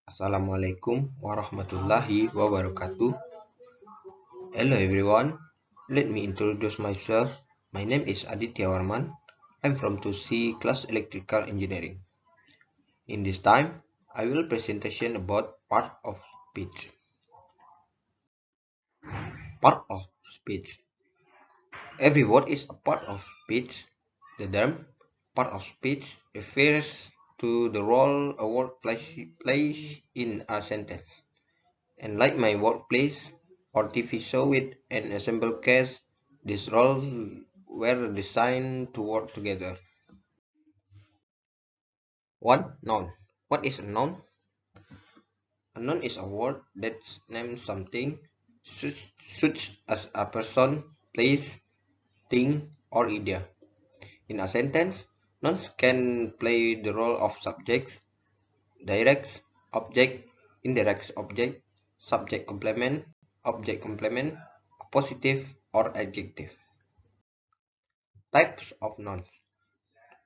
Assalamualaikum warahmatullahi wabarakatuh. Hello everyone. Let me introduce myself. My name is Adit. I'm from 2C class electrical engineering. In this time, I will presentation about part of speech. Part of speech. Every word is a part of speech. The term part of speech refers to the role a word plays in a sentence. And like my workplace or TV show with an ensemble cast, these roles were designed to work together. 1. Noun. What is a noun? A noun is a word that names something, such as a person, place, thing, or idea. In a sentence, nouns can play the role of subjects, direct object, indirect object, object complement, positive or adjective. Types of nouns.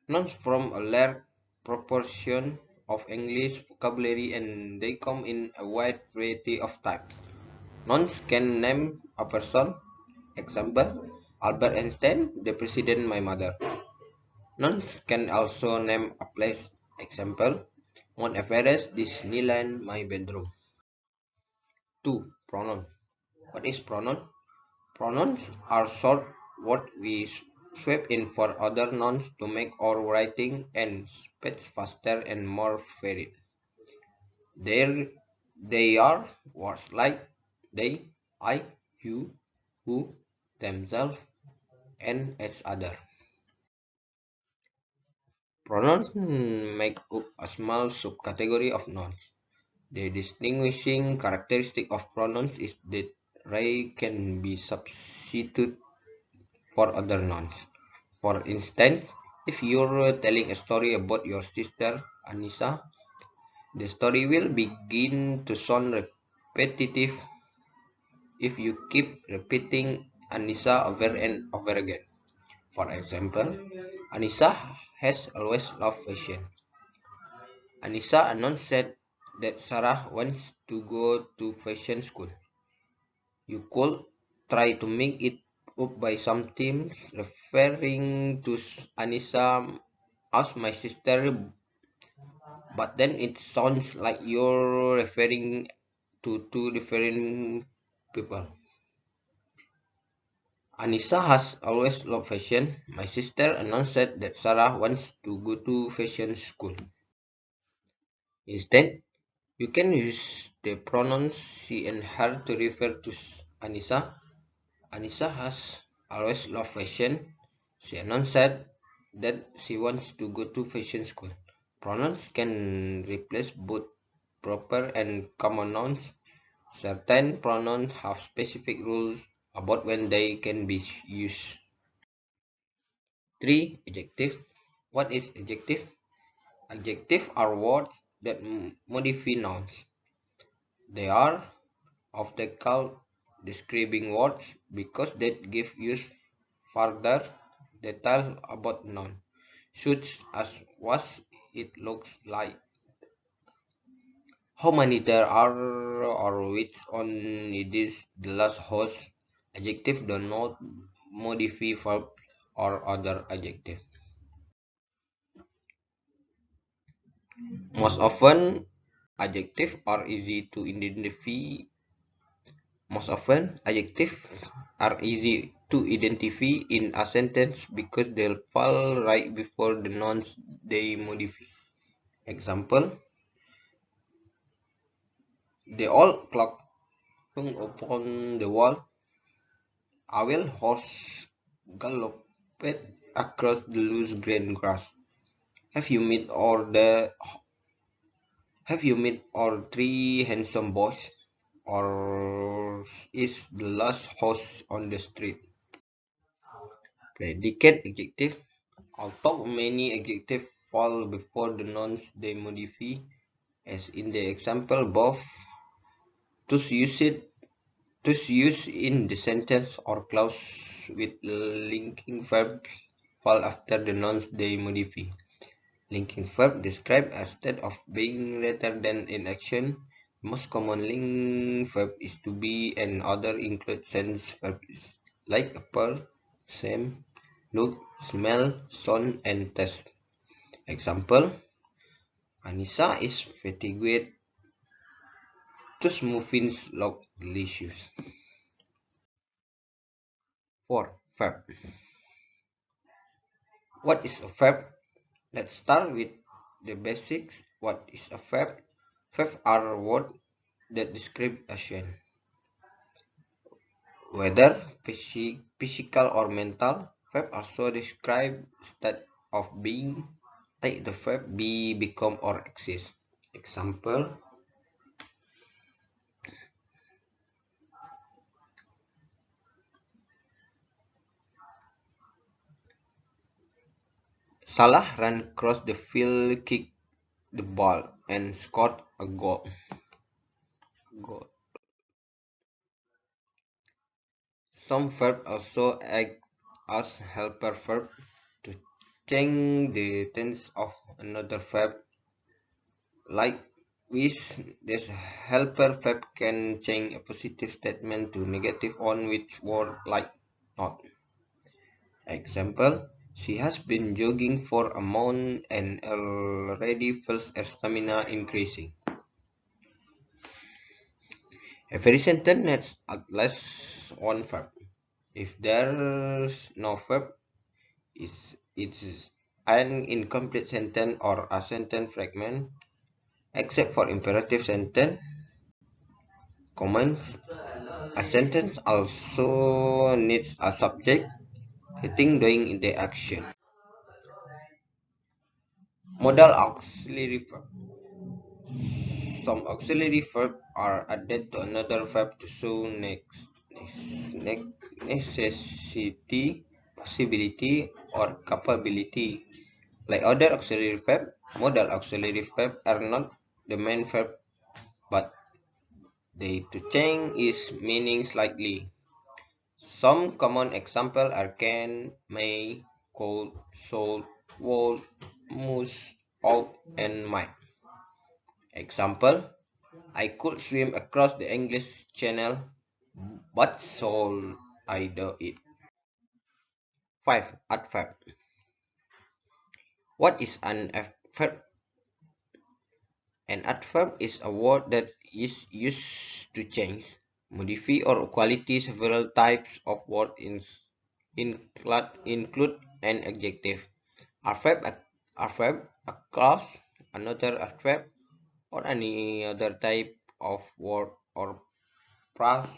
Nouns from a large proportion of English vocabulary and they come in a wide variety of types. Nouns can name a person. Example, Albert Einstein, the president, my mother. Nouns can also name a place. Example, Mount Everest, Disneyland, my bedroom. 2. Pronoun. What is pronoun? Pronouns are short words we swap in for other nouns to make our writing and speech faster and more varied. There, they are words like they, I, you, who, themselves, and each other. Pronouns make up a small subcategory of nouns. The distinguishing characteristic of pronouns is that they can be substituted for other nouns. For instance, if you're telling a story about your sister, Anissa, the story will begin to sound repetitive if you keep repeating Anissa over and over again. For example, Anissa has always loved fashion. Anissa announced that Sarah wants to go to fashion school. You could try to make it up by something referring to Anissa as my sister, but then it sounds like you're referring to two different people. Anissa has always loved fashion. My sister announced that Sarah wants to go to fashion school. Instead, you can use the pronouns she and her to refer to Anissa. Anissa has always loved fashion. She announced that she wants to go to fashion school. Pronouns can replace both proper and common nouns. Certain pronouns have specific rules about when they can be used. 3. Adjective. What is adjective? Adjectives are words that modify nouns. They are often called describing words because they give use further detail about noun, such as what it looks like, how many there are, or which one it is the last host. Adjectives do not modify verb or other adjective. Most often, adjectives are easy to identify. Most often, adjectives are easy to identify in a sentence because they'll fall right before the nouns they modify. Example: the old clock hung upon the wall. Owl horse galloped across the loose green grass. Have you met or three handsome boys? Or is the last horse on the street? Predicate adjective. Although many adjectives fall before the nouns they modify, as in the example above, those used in the sentence or clause with linking verbs fall after the nouns they modify. Linking verb describe a state of being rather than in action. The most common link verb is to be, and other include sense verbs like appear, same, look, smell, sound, and taste. Example: Anissa is fatigued. Those muffins look delicious. 4. Verb. What is a verb? Let's start with the basics. What is a verb? Verbs are words that describe action, whether physical or mental. Verbs also describe state of being, like the verb be, become, or exist. Example: Salah ran across the field, kicked the ball, and scored a goal. Some verbs also act as helper verb to change the tense of another verb. Like with this helper verb can change a positive statement to negative one with word like not. Example: She has been jogging for a month and already feels her stamina increasing. Every sentence has at least one verb. If there's no verb, it's an incomplete sentence or a sentence fragment, except for imperative sentence. Commands. A sentence also needs a subject, the thing doing the action. Modal auxiliary verb. Some auxiliary verbs are added to another verb to show necessity, possibility, or capability. Like other auxiliary verbs, modal auxiliary verbs are not the main verb, but they to change its meaning slightly. Some common examples are can, may, could, should, would, must, ought, and might. Example: I could swim across the English Channel, but shall I do it? 5. Adverb. What is an adverb? An adverb is a word that is used to change, modify, or quality several types of words include an adjective, a clause, another adverb, or any other type of word or phrase,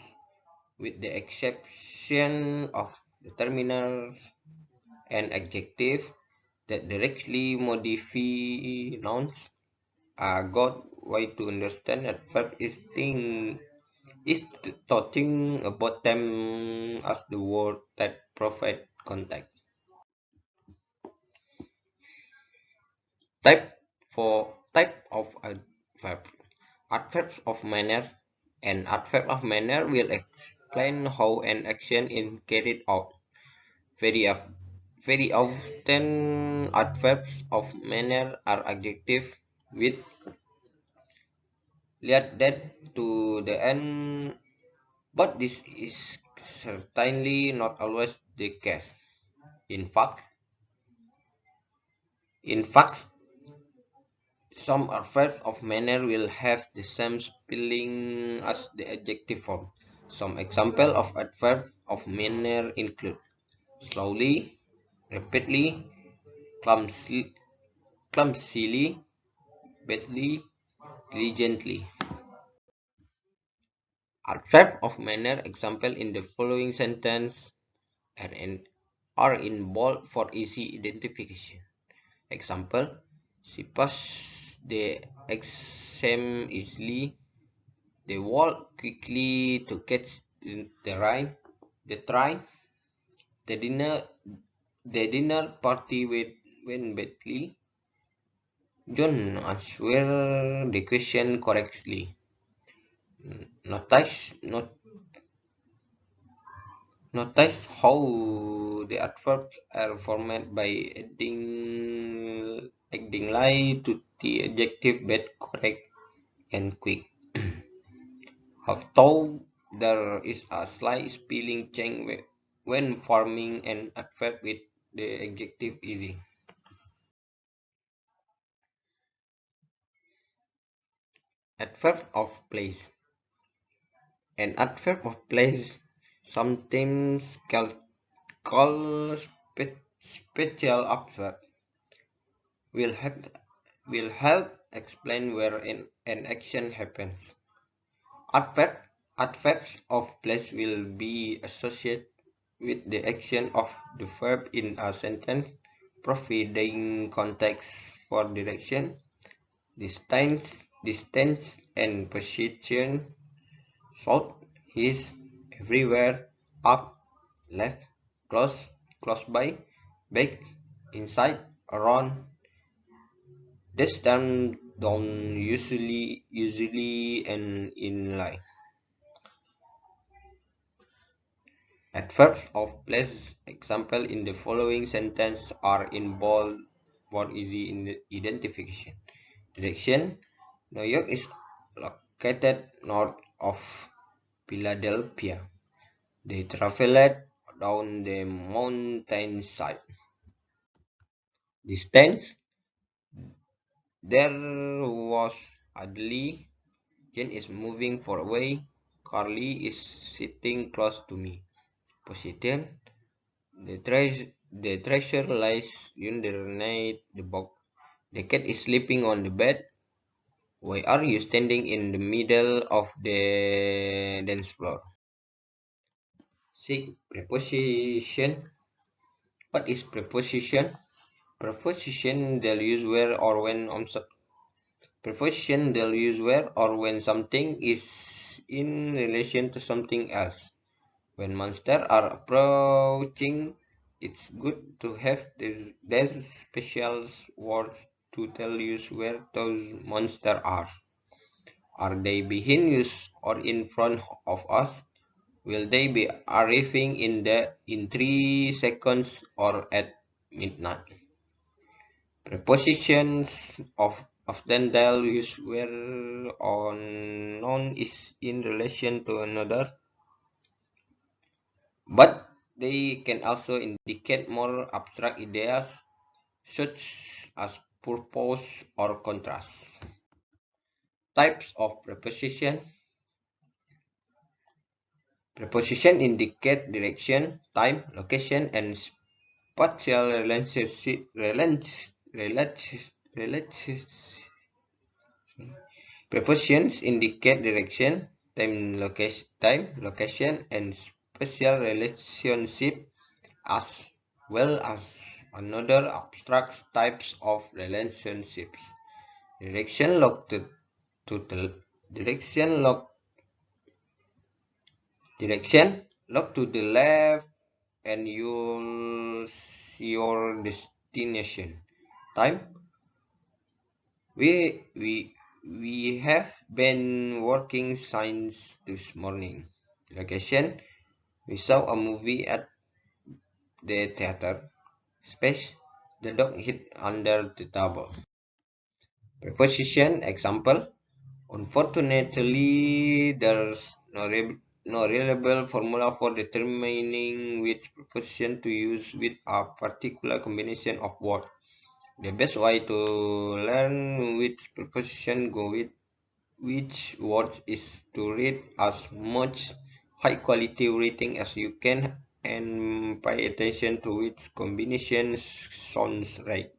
with the exception of determiners and adjectives that directly modify nouns. A good way to understand adverb is talking about them as the word that provide context. Type of adverb. Adverbs of manner. An adverb of manner will explain how an action is carried out. Very often, adverbs of manner are adjectives with that to the end, but this is certainly not always the case. In fact, in fact, some adverbs of manner will have the same spelling as the adjective form. Some examples of adverbs of manner include slowly, rapidly, clumsily, badly, diligently. Adverb of manner example in the following sentence are in bold for easy identification. Example: She passed the exam easily. They walked quickly to catch the train. The dinner, the dinner party went badly. John answered the question correctly. Notice, Notice how the adverbs are formed by adding adding lie to the adjective bad, correct, and quick. Although there is a slight spelling change when forming an adverb with the adjective easy. Adverb of place. An adverb of place, sometimes called special adverb, will help explain where an action happens. Adverb, adverbs of place will be associated with the action of the verb in a sentence, providing context for direction, distance and position. South, east, everywhere, up, left, close, close by, back, inside, around. This term don't usually and in line. Adverbs of place example in the following sentence are in bold for easy identification. Direction: New York is located north of Philadelphia. They traveled down the mountainside. Distance: There was Adley. Jane is moving far away. Carly is sitting close to me. Position: the treasure lies underneath the box. The cat is sleeping on the bed. Why are you standing in the middle of the dance floor? 6. Preposition. What is preposition? Preposition they'll use where or when preposition they'll use where or when something is in relation to something else. When monsters are approaching, it's good to have these special words to tell you where those monsters are. Are they behind us or in front of us? Will they be arriving in 3 seconds or at midnight? Prepositions of often they'll use where or noun is in relation to another, but they can also indicate more abstract ideas such as purpose or contrast. Types of preposition. Preposition indicate direction, time, location, and spatial relationship. Prepositions indicate direction, location, and spatial relationship, as well as another abstract types of relationships. Direction log to the direction to the left and you'll see your destination. Time: we have been working since this morning. Location: we saw a movie at the theater. Space: the dog hid under the table. Preposition example: unfortunately, there's no reliable formula for determining which preposition to use with a particular combination of words. The best way to learn which preposition go with which words is to read as much high-quality writing as you can and pay attention to which combination sounds right.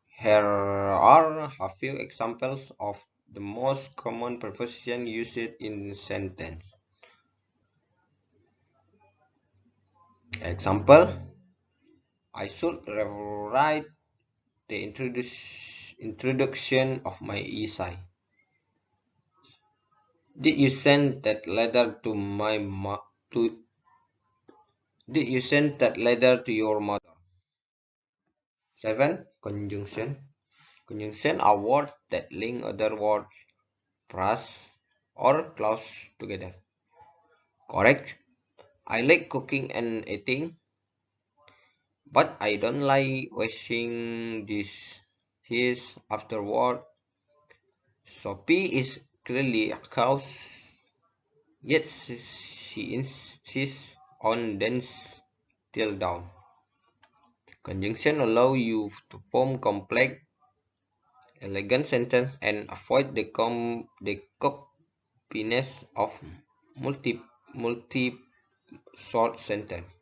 Here are a few examples of the most common prepositions used in a sentence. Example: I should rewrite the introduction of my essay. Did you send that letter to to Did you send that letter to your mother? 7. Conjunction. Conjunction are words that link other words, phrases, or clauses together. Correct. I like cooking and eating, But I don't like washing this his afterward. Sophie is clearly a cause, yet she insists on dense till down. Conjunction allow you to form complex, elegant sentence and avoid the copiness of multi short sentence.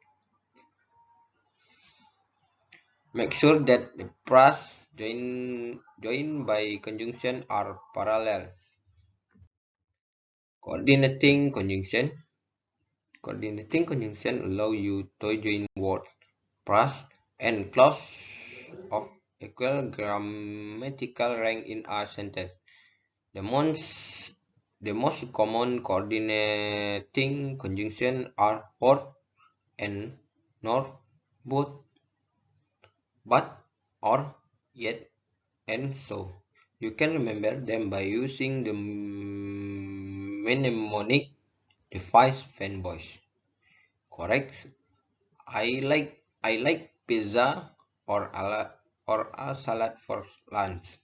Make sure that the phrase joined by conjunction are parallel. Coordinating conjunction. Coordinating conjunction allow you to join words, phrases, and clauses of equal grammatical rank in a sentence. The most, the most common coordinating conjunction are or and nor, both, but, or, yet, and so. You can remember them by using the mnemonic device fanboys. Correct? I like pizza or a salad for lunch.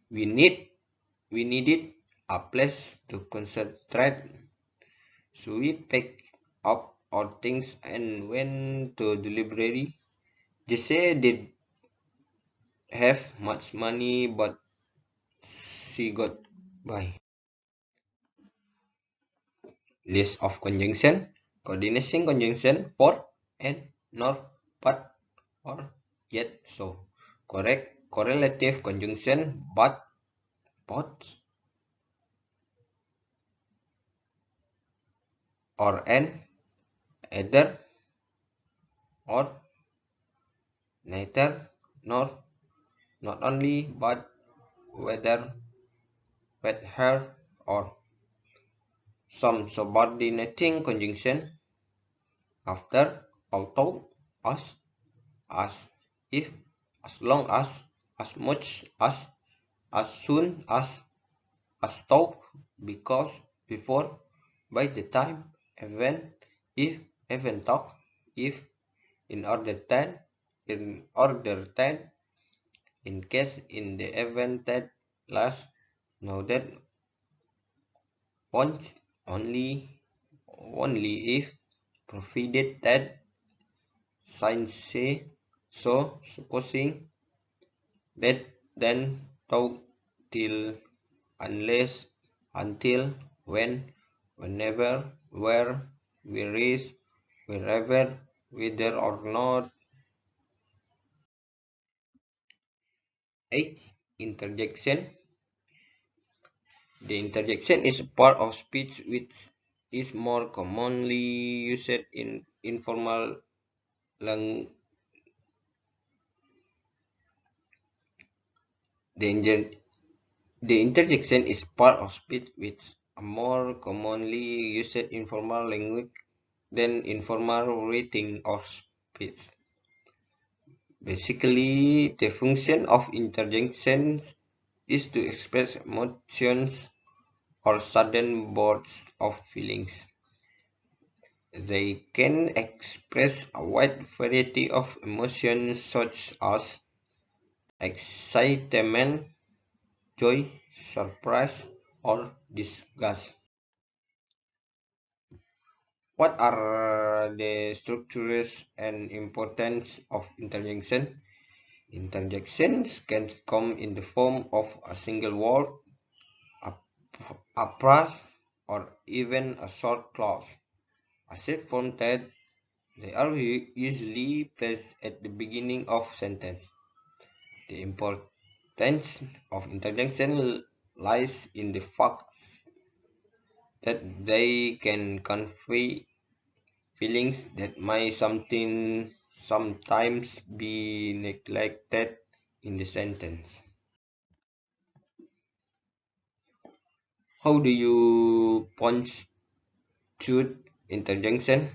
We need we needed a place to concentrate, so we picked up our things and went to the library. They say they have much money, but she got by. List of conjunction. Coordination conjunction for and nor but or yet so. Correct correlative conjunction but both or and either or neither nor not only but whether with her or some subordinating conjunction after although as if as long as much as soon as though because before by the time even if even though if in order that in order that in case in the event that last know that once only if provided that science say so supposing that then talk till unless until when whenever where where is wherever whether or not. 8. Interjection. The interjection is a part of speech which is more commonly used in informal language. The, the interjection is part of speech which are more commonly used in formal language than informal writing or speech. Basically, the function of interjections is to express emotions or sudden bursts of feelings. They can express a wide variety of emotions such as excitement, joy, surprise, or disgust. What are the structures and importance of interjection? Interjections can come in the form of a single word, a, a phrase, or even a short clause. Aside from that, they are usually placed at the beginning of sentence. The importance of interjection lies in the fact that they can convey feelings that might sometimes be neglected in the sentence. How do you punctuate interjection?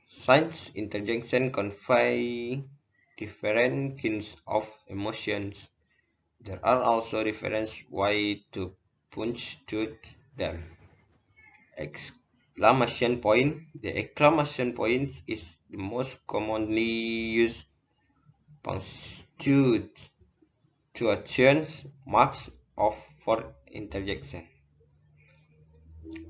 Since interjection convey different kinds of emotions, there are also different ways to punctuate them. exclamation point. The exclamation point is the most commonly used punctuation marks of for interjection.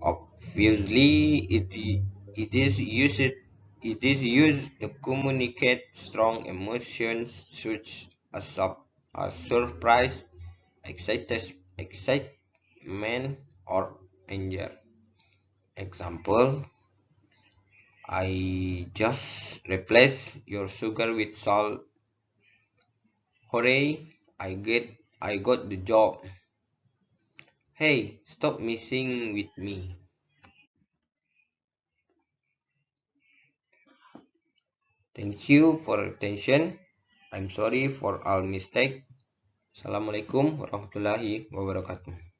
Obviously, it is used to communicate strong emotions such as surprise, excitement, or anger. Example: I just replaced your sugar with salt. Hooray! I got the job. Hey, stop messing with me. Thank you for attention. I'm sorry for all mistake. Assalamualaikum warahmatullahi wabarakatuh.